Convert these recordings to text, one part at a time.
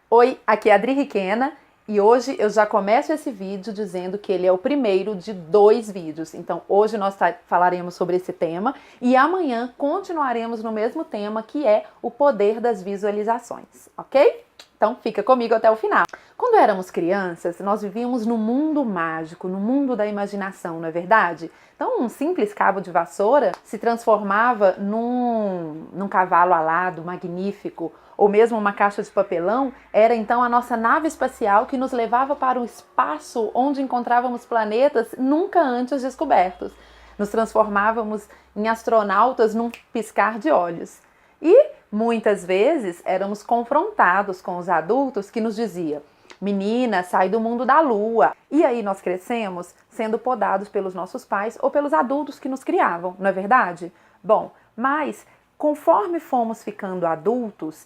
Oi, aqui é a Adri Riquena e hoje eu já começo esse vídeo dizendo que ele é o primeiro de 2 vídeos. Então hoje nós falaremos sobre esse tema e amanhã continuaremos no mesmo tema, que é o poder das visualizações, ok? Então fica comigo até o final. Quando éramos crianças, nós vivíamos no mundo mágico, no mundo da imaginação, não é verdade? Então um simples cabo de vassoura se transformava num cavalo alado, magnífico, ou mesmo uma caixa de papelão, era então a nossa nave espacial que nos levava para o espaço onde encontrávamos planetas nunca antes descobertos. Nos transformávamos em astronautas num piscar de olhos. E muitas vezes éramos confrontados com os adultos que nos diziam: menina, sai do mundo da lua. E aí nós crescemos sendo podados pelos nossos pais ou pelos adultos que nos criavam, não é verdade? Bom, mas conforme fomos ficando adultos,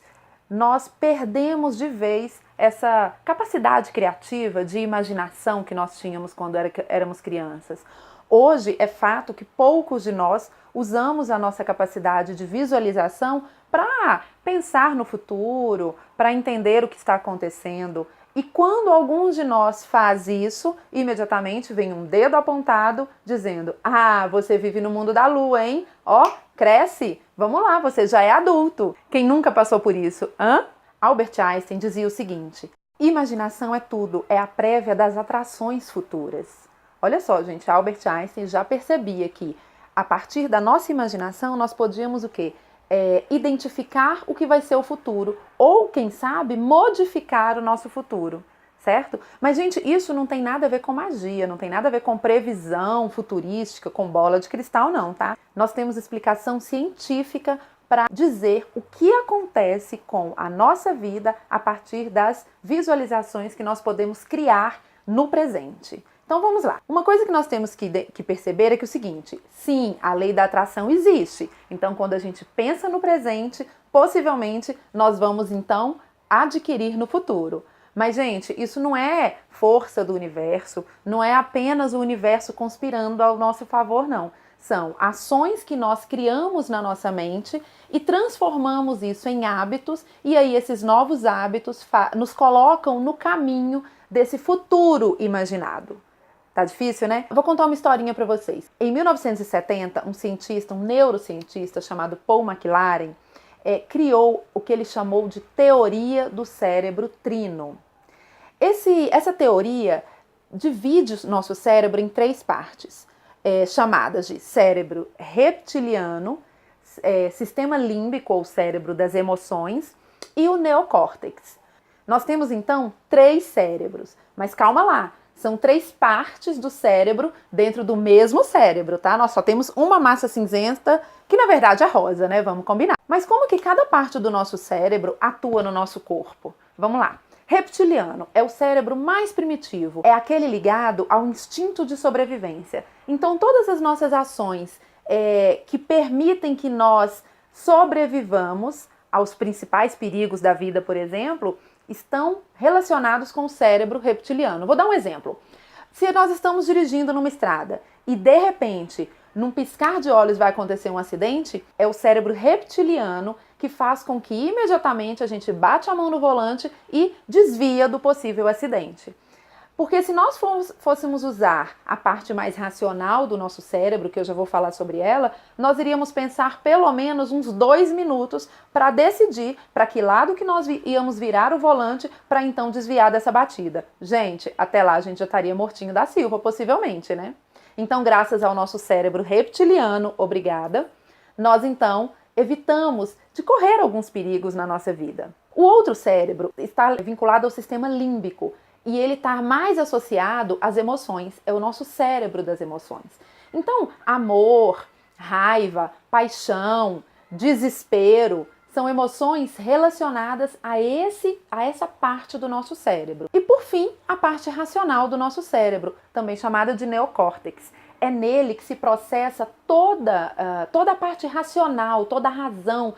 nós perdemos de vez essa capacidade criativa de imaginação que nós tínhamos quando éramos crianças. Hoje é fato que poucos de nós usamos a nossa capacidade de visualização para pensar no futuro, para entender o que está acontecendo. E quando alguns de nós faz isso, imediatamente vem um dedo apontado dizendo: ah, você vive no mundo da lua, hein? Ó, cresce, vamos lá, você já é adulto. Quem nunca passou por isso, hã? Albert Einstein dizia o seguinte: imaginação é tudo, é a prévia das atrações futuras. Olha só, gente, Albert Einstein já percebia que a partir da nossa imaginação nós podíamos o quê? Identificar o que vai ser o futuro, ou quem sabe modificar o nosso futuro, certo? Mas gente, isso não tem nada a ver com magia, não tem nada a ver com previsão futurística, com bola de cristal não, tá? Nós temos explicação científica para dizer o que acontece com a nossa vida a partir das visualizações que nós podemos criar no presente. Então vamos lá. Uma coisa que nós temos que perceber é que o seguinte: sim, a lei da atração existe. Então quando a gente pensa no presente, possivelmente nós vamos então adquirir no futuro. Mas gente, isso não é força do universo, não é apenas o universo conspirando ao nosso favor, não. São ações que nós criamos na nossa mente e transformamos isso em hábitos, e aí esses novos hábitos nos colocam no caminho desse futuro imaginado. Tá difícil, né? Eu vou contar uma historinha para vocês. Em 1970, um neurocientista chamado Paul McLaren, criou o que ele chamou de teoria do cérebro trino. Essa teoria divide o nosso cérebro em 3 partes, chamadas de cérebro reptiliano, sistema límbico ou cérebro das emoções, e o neocórtex. Nós temos então 3 cérebros, mas calma lá. São 3 partes do cérebro dentro do mesmo cérebro, tá? Nós só temos uma massa cinzenta, que na verdade é rosa, né? Vamos combinar. Mas como que cada parte do nosso cérebro atua no nosso corpo? Vamos lá. Reptiliano é o cérebro mais primitivo, é aquele ligado ao instinto de sobrevivência. Então todas as nossas ações que permitem que nós sobrevivamos aos principais perigos da vida, por exemplo, estão relacionados com o cérebro reptiliano. Vou dar um exemplo. Se nós estamos dirigindo numa estrada e de repente, num piscar de olhos vai acontecer um acidente, é o cérebro reptiliano que faz com que imediatamente a gente bate a mão no volante e desvia do possível acidente. Porque se nós fôssemos usar a parte mais racional do nosso cérebro, que eu já vou falar sobre ela, nós iríamos pensar pelo menos uns 2 minutos para decidir para que lado que nós íamos virar o volante para então desviar dessa batida. Gente, até lá a gente já estaria mortinho da Silva, possivelmente, né? Então, graças ao nosso cérebro reptiliano, obrigada, nós então evitamos de correr alguns perigos na nossa vida. O outro cérebro está vinculado ao sistema límbico, e ele está mais associado às emoções, é o nosso cérebro das emoções. Então, amor, raiva, paixão, desespero, são emoções relacionadas a essa parte do nosso cérebro. E por fim, a parte racional do nosso cérebro, também chamada de neocórtex. É nele que se processa toda a parte racional, toda a razão,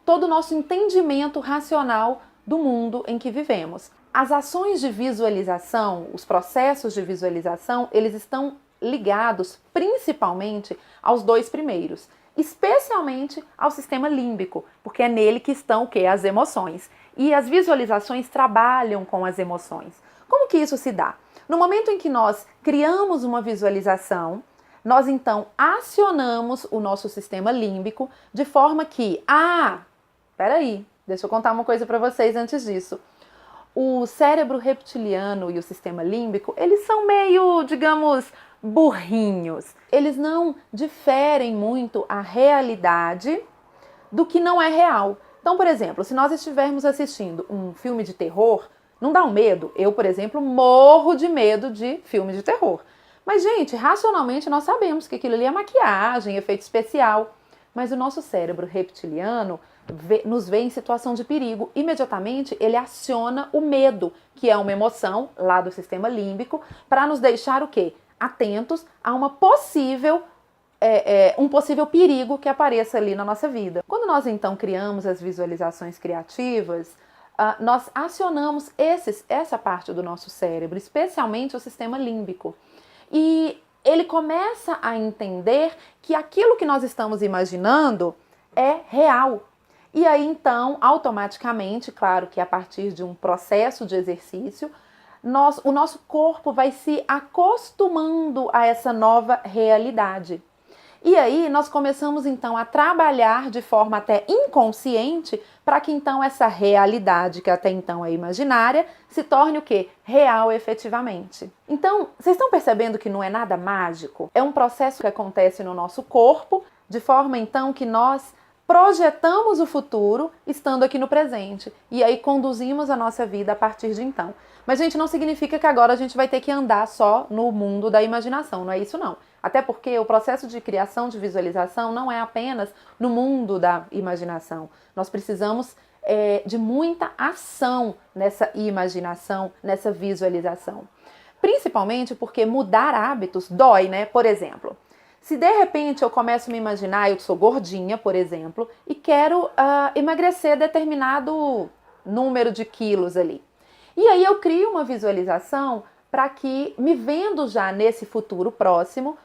todo o nosso entendimento racional do mundo em que vivemos. As ações de visualização, os processos de visualização, eles estão ligados principalmente aos 2 primeiros, especialmente ao sistema límbico, porque é nele que estão o quê? As emoções. E as visualizações trabalham com as emoções. Como que isso se dá? No momento em que nós criamos uma visualização, nós então acionamos o nosso sistema límbico de forma que, peraí, deixa eu contar uma coisa para vocês antes disso. O cérebro reptiliano e o sistema límbico, eles são meio, digamos, burrinhos. Eles não diferem muito a realidade do que não é real. Então, por exemplo, se nós estivermos assistindo um filme de terror, não dá um medo? Eu, por exemplo, morro de medo de filme de terror. Mas, gente, racionalmente nós sabemos que aquilo ali é maquiagem, efeito especial. Mas o nosso cérebro reptiliano nos vê em situação de perigo. Imediatamente ele aciona o medo, que é uma emoção lá do sistema límbico, para nos deixar o quê? Atentos a uma um possível perigo que apareça ali na nossa vida. Quando nós então criamos as visualizações criativas, nós acionamos essa parte do nosso cérebro, especialmente o sistema límbico. E ele começa a entender que aquilo que nós estamos imaginando é real. E aí, então, automaticamente, claro que a partir de um processo de exercício, o nosso corpo vai se acostumando a essa nova realidade. E aí, nós começamos, então, a trabalhar de forma até inconsciente para que, então, essa realidade, que até então é imaginária, se torne o quê? Real efetivamente. Então, vocês estão percebendo que não é nada mágico? É um processo que acontece no nosso corpo, de forma, então, que nós projetamos o futuro estando aqui no presente. E aí conduzimos a nossa vida a partir de então. Mas, gente, não significa que agora a gente vai ter que andar só no mundo da imaginação, não é isso não. Até porque o processo de criação de visualização não é apenas no mundo da imaginação. Nós precisamos de muita ação nessa imaginação, nessa visualização. Principalmente porque mudar hábitos dói, né? Por exemplo, se de repente eu começo a me imaginar, eu sou gordinha, por exemplo, e quero emagrecer determinado número de quilos ali. E aí eu crio uma visualização para que, me vendo já nesse futuro próximo,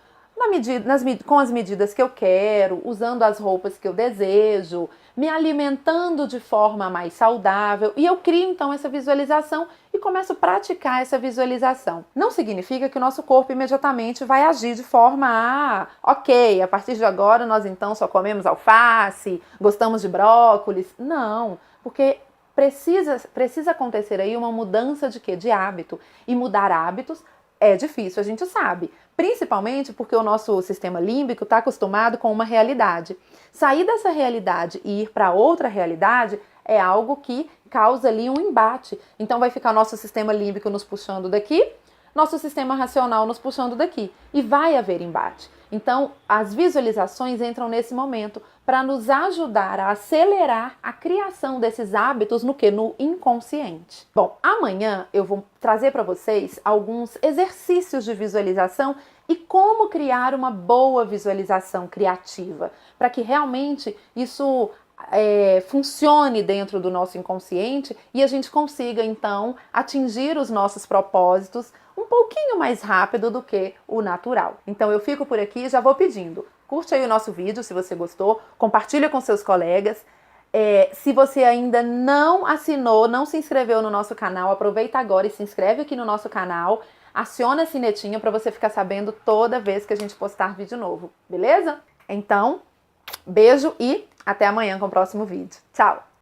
com as medidas que eu quero, usando as roupas que eu desejo, me alimentando de forma mais saudável, e eu crio então essa visualização e começo a praticar essa visualização. Não significa que o nosso corpo imediatamente vai agir de forma ok, a partir de agora nós então só comemos alface, gostamos de brócolis. Não, porque precisa acontecer aí uma mudança de quê? De hábito. E mudar hábitos é difícil, a gente sabe. Principalmente porque o nosso sistema límbico está acostumado com uma realidade. Sair dessa realidade e ir para outra realidade é algo que causa ali um embate. Então vai ficar nosso sistema límbico nos puxando daqui, nosso sistema racional nos puxando daqui. E vai haver embate. Então as visualizações entram nesse momento para nos ajudar a acelerar a criação desses hábitos no quê? No inconsciente. Bom, amanhã eu vou trazer para vocês alguns exercícios de visualização e como criar uma boa visualização criativa, para que realmente isso funcione dentro do nosso inconsciente e a gente consiga, então, atingir os nossos propósitos um pouquinho mais rápido do que o natural. Então eu fico por aqui e já vou pedindo. Curte aí o nosso vídeo se você gostou, compartilha com seus colegas. Se você ainda não assinou, não se inscreveu no nosso canal, aproveita agora e se inscreve aqui no nosso canal. Aciona a sinetinha para você ficar sabendo toda vez que a gente postar vídeo novo, beleza? Então, beijo e até amanhã com o próximo vídeo. Tchau!